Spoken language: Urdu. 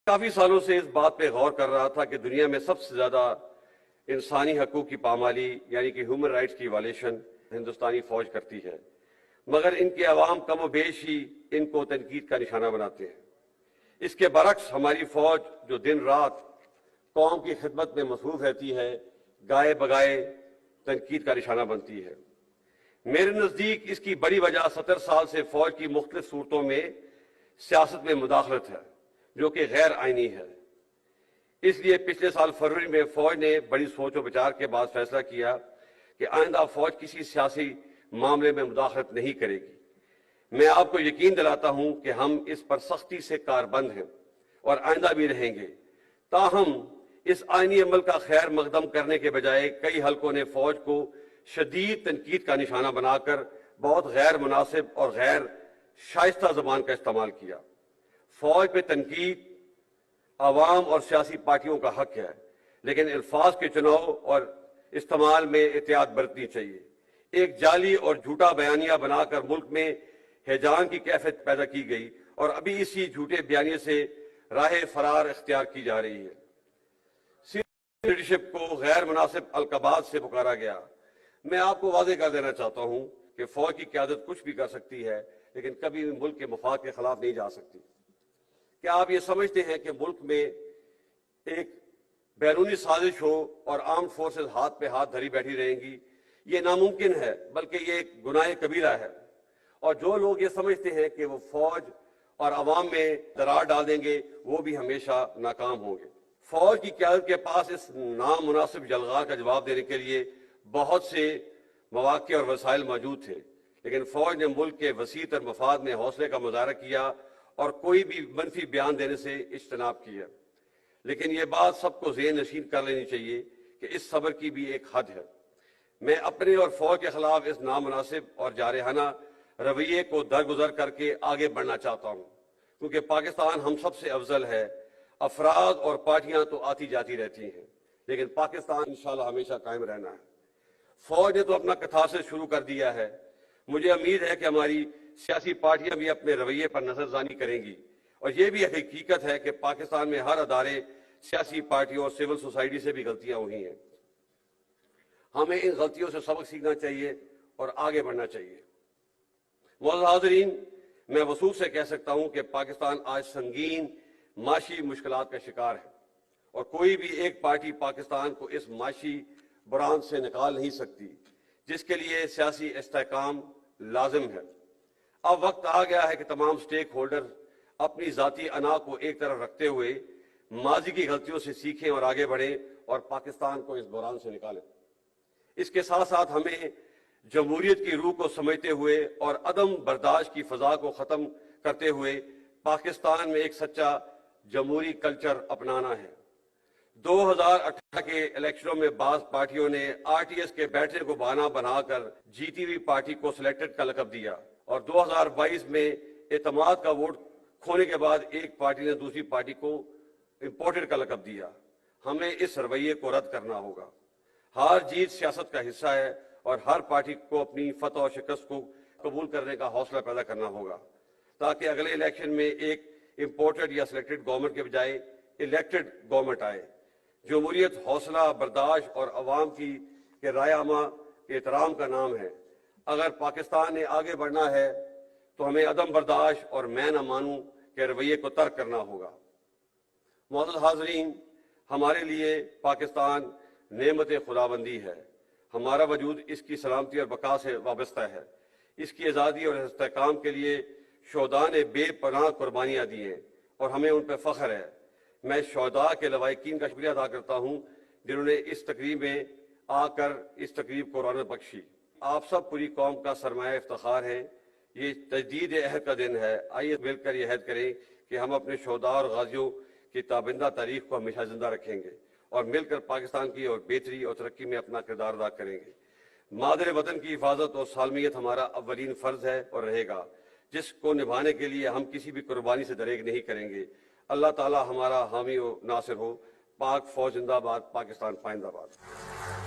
کافی سالوں سے اس بات پہ غور کر رہا تھا کہ دنیا میں سب سے زیادہ انسانی حقوق کی پامالی یعنی کہ ہیومن رائٹس کی وائلیشن ہندوستانی فوج کرتی ہے، مگر ان کے عوام کم و بیش ہی ان کو تنقید کا نشانہ بناتے ہیں۔ اس کے برعکس ہماری فوج جو دن رات قوم کی خدمت میں مصروف رہتی ہے، گائے بگائے تنقید کا نشانہ بنتی ہے۔ میرے نزدیک اس کی بڑی وجہ 70 سال سے فوج کی مختلف صورتوں میں سیاست میں مداخلت ہے، جو کہ غیر آئینی ہے۔ اس لیے پچھلے سال فروری میں فوج نے بڑی سوچ و بچار کے بعد فیصلہ کیا کہ آئندہ فوج کسی سیاسی معاملے میں مداخلت نہیں کرے گی۔ میں آپ کو یقین دلاتا ہوں کہ ہم اس پر سختی سے کاربند ہیں اور آئندہ بھی رہیں گے۔ تاہم اس آئینی عمل کا خیر مقدم کرنے کے بجائے کئی حلقوں نے فوج کو شدید تنقید کا نشانہ بنا کر بہت غیر مناسب اور غیر شائستہ زبان کا استعمال کیا۔ فوج پہ تنقید عوام اور سیاسی پارٹیوں کا حق ہے، لیکن الفاظ کے چناؤ اور استعمال میں احتیاط برتنی چاہیے۔ ایک جعلی اور جھوٹا بیانیہ بنا کر ملک میں ہیجان کی کیفیت پیدا کی گئی اور ابھی اسی جھوٹے بیانیے سے راہ فرار اختیار کی جا رہی ہے۔ سینئر لیڈرشپ کو غیر مناسب القابات سے پکارا گیا۔ میں آپ کو واضح کر دینا چاہتا ہوں کہ فوج کی قیادت کچھ بھی کر سکتی ہے، لیکن کبھی بھی ملک کے مفاد کے خلاف نہیں جا سکتی۔ کیا آپ یہ سمجھتے ہیں کہ ملک میں ایک بیرونی سازش ہو اور آرمڈ فورسز ہاتھ پہ ہاتھ دھری بیٹھی رہیں گی؟ یہ ناممکن ہے، بلکہ یہ ایک گناہ کبیرہ ہے۔ اور جو لوگ یہ سمجھتے ہیں کہ وہ فوج اور عوام میں درار ڈال دیں گے، وہ بھی ہمیشہ ناکام ہوں گے۔ فوج کی قیادت کے پاس اس نامناسب جلغار کا جواب دینے کے لیے بہت سے مواقع اور وسائل موجود تھے، لیکن فوج نے ملک کے وسیع تر مفاد میں حوصلے کا مظاہرہ کیا اور کوئی بھی منفی بیان دینے سے اجتناب کیا۔ لیکن یہ بات سب کو ذہن نشین کر لینی چاہیے کہ اس صبر کی بھی ایک حد ہے۔ میں اپنے اور فوج کے خلاف اس نامناسب اور جارحانہ رویے کو درگزر کر کے آگے بڑھنا چاہتا ہوں، کیونکہ پاکستان ہم سب سے افضل ہے۔ افراد اور پارٹیاں تو آتی جاتی رہتی ہیں، لیکن پاکستان انشاءاللہ ہمیشہ قائم رہنا ہے۔ فوج نے تو اپنا کتھارسس شروع کر دیا ہے۔ مجھے امید ہے کہ ہماری سیاسی پارٹیاں بھی اپنے رویے پر نظر ثانی کریں گی، اور یہ بھی حقیقت ہے کہ پاکستان میں ہر ادارے، سیاسی پارٹیوں اور سول سوسائٹی سے بھی غلطیاں ہوئی ہیں۔ ہمیں ان غلطیوں سے سبق سیکھنا چاہیے اور آگے بڑھنا چاہیے۔ معزز حاضرین، میں وثوق سے کہہ سکتا ہوں کہ پاکستان آج سنگین معاشی مشکلات کا شکار ہے، اور کوئی بھی ایک پارٹی پاکستان کو اس معاشی بحران سے نکال نہیں سکتی، جس کے لیے سیاسی استحکام لازم ہے۔ اب وقت آ گیا ہے کہ تمام سٹیک ہولڈر اپنی ذاتی انا کو ایک طرف رکھتے ہوئے ماضی کی غلطیوں سے سیکھیں اور آگے بڑھیں اور پاکستان کو اس بحران سے نکالیں۔ اس کے ساتھ ساتھ ہمیں جمہوریت کی روح کو سمجھتے ہوئے اور عدم برداشت کی فضا کو ختم کرتے ہوئے پاکستان میں ایک سچا جمہوری کلچر اپنانا ہے۔ 2018 کے الیکشنوں میں بعض پارٹیوں نے RTS کے بیٹھے کو بہانہ بنا کر جیتی ہوئی پارٹی کو سلیکٹڈ کا لقب دیا، اور 2022 میں اعتماد کا ووٹ کھونے کے بعد ایک پارٹی نے دوسری پارٹی کو امپورٹڈ کا لقب دیا۔ ہمیں اس رویے کو رد کرنا ہوگا۔ ہار جیت سیاست کا حصہ ہے، اور ہر پارٹی کو اپنی فتح و شکست کو قبول کرنے کا حوصلہ پیدا کرنا ہوگا، تاکہ اگلے الیکشن میں ایک امپورٹڈ یا سلیکٹڈ گورنمنٹ کے بجائے الیکٹڈ گورنمنٹ آئے۔ جمہوریت حوصلہ برداشت اور عوام کی رائے عامہ کے احترام کا نام ہے۔ اگر پاکستان نے آگے بڑھنا ہے تو ہمیں عدم برداشت اور میں نہ مانوں کے رویے کو ترک کرنا ہوگا۔ معزز حاضرین، ہمارے لیے پاکستان نعمت خداوندی ہے۔ ہمارا وجود اس کی سلامتی اور بقا سے وابستہ ہے۔ اس کی آزادی اور استحکام کے لیے شہداء نے بے پناہ قربانیاں دی ہیں، اور ہمیں ان پہ فخر ہے۔ میں شہداء کے لواحقین کا شکریہ ادا کرتا ہوں جنہوں نے اس تقریب میں آ کر اس تقریب کو رونق بخشی۔ آپ سب پوری قوم کا سرمایہ افتخار ہیں۔ یہ تجدید عہد کا دن ہے۔ آئیے مل کر یہ عہد کریں کہ ہم اپنے شہداء اور غازیوں کی تابندہ تاریخ کو ہمیشہ زندہ رکھیں گے، اور مل کر پاکستان کی اور بہتری اور ترقی میں اپنا کردار ادا کریں گے۔ مادر وطن کی حفاظت اور سالمیت ہمارا اولین فرض ہے اور رہے گا، جس کو نبھانے کے لیے ہم کسی بھی قربانی سے دریغ نہیں کریں گے۔ اللہ تعالی ہمارا حامی و ناصر ہو۔ پاک فوج زندہ باد، پاکستان پائندہ باد۔